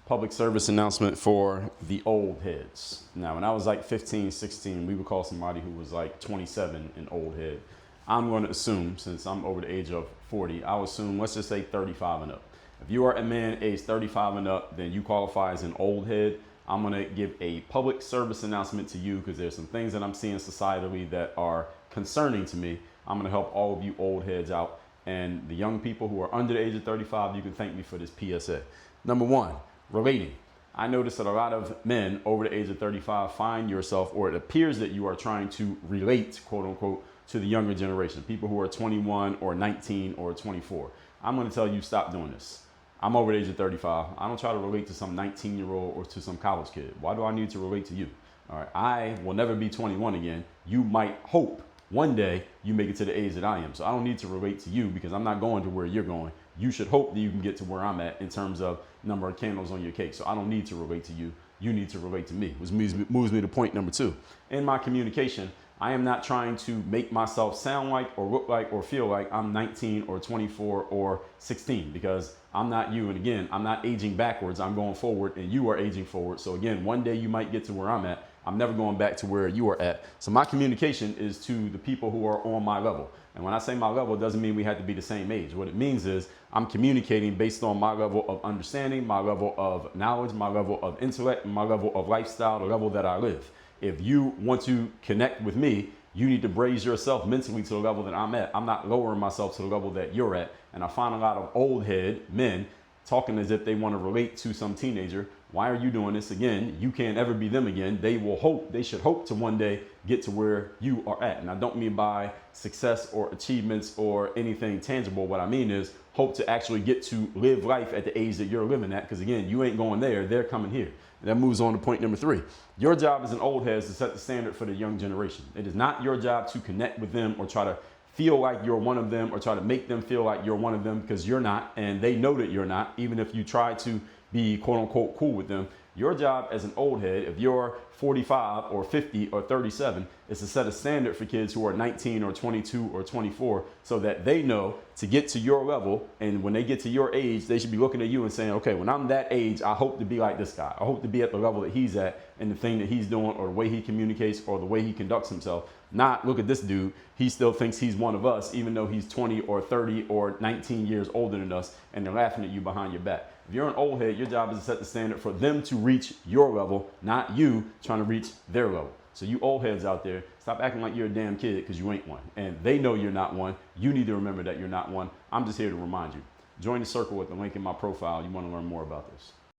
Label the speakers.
Speaker 1: Public service announcement for the old heads. Now, when I was like 15, 16, we would call somebody who was like 27 an old head. I'm going to assume, since I'm over the age of 40, I'll assume, let's just say 35 and up. If you are a man aged 35 and up, then you qualify as an old head. I'm going to give a public service announcement to you because there's some things that I'm seeing societally that are concerning to me. I'm going to help all of you old heads out. And the young people who are under the age of 35, you can thank me for this PSA. Number one, relating. I notice that a lot of men over the age of 35 find yourself, or it appears that you are trying to relate, quote unquote, to the younger generation, people who are 21 or 19 or 24. I'm going to tell you, stop doing this. I'm over the age of 35. I don't try to relate to some 19-year-old or to some college kid. Why do I need to relate to you? All right. I will never be 21 again. You might hope one day you make it to the age that I am. So I don't need to relate to you because I'm not going to where you're going. You should hope that you can get to where I'm at in terms of number of candles on your cake. So I don't need to relate to you. You need to relate to me, which moves me to point number two. In my communication, I am not trying to make myself sound like or look like or feel like I'm 19 or 24 or 16 because I'm not you. And again, I'm not aging backwards. I'm going forward and you are aging forward. So again, one day you might get to where I'm at. I'm never going back to where you are at. So my communication is to the people who are on my level. And when I say my level, it doesn't mean we have to be the same age. What it means is I'm communicating based on my level of understanding, my level of knowledge, my level of intellect, my level of lifestyle, the level that I live. If you want to connect with me, you need to raise yourself mentally to the level that I'm at. I'm not lowering myself to the level that you're at. And I find a lot of old head men talking as if they want to relate to some teenager. Why are you doing this again? You can't ever be them again. They should hope to one day get to where you are at. And I don't mean by success or achievements or anything tangible. What I mean is hope to actually get to live life at the age that you're living at. Because again, you ain't going there, they're coming here. And that moves on to point number three. Your job as an old head is to set the standard for the young generation. It is not your job to connect with them or try to feel like you're one of them or try to make them feel like you're one of them, because you're not, and they know that you're not, even if you try to be quote unquote cool with them. Your job as an old head, if you're 45 or 50 or 37, is to set a standard for kids who are 19 or 22 or 24 so that they know to get to your level. And when they get to your age, they should be looking at you and saying, okay, when I'm that age, I hope to be like this guy. I hope to be at the level that he's at and the thing that he's doing or the way he communicates or the way he conducts himself. Not look at this dude. He still thinks he's one of us, even though he's 20 or 30 or 19 years older than us, and they're laughing at you behind your back. If you're an old head, your job is to set the standard for them to reach your level, not you trying to reach their level. So you old heads out there, stop acting like you're a damn kid because you ain't one. And they know you're not one. You need to remember that you're not one. I'm just here to remind you. Join the circle with the link in my profile. You want to learn more about this.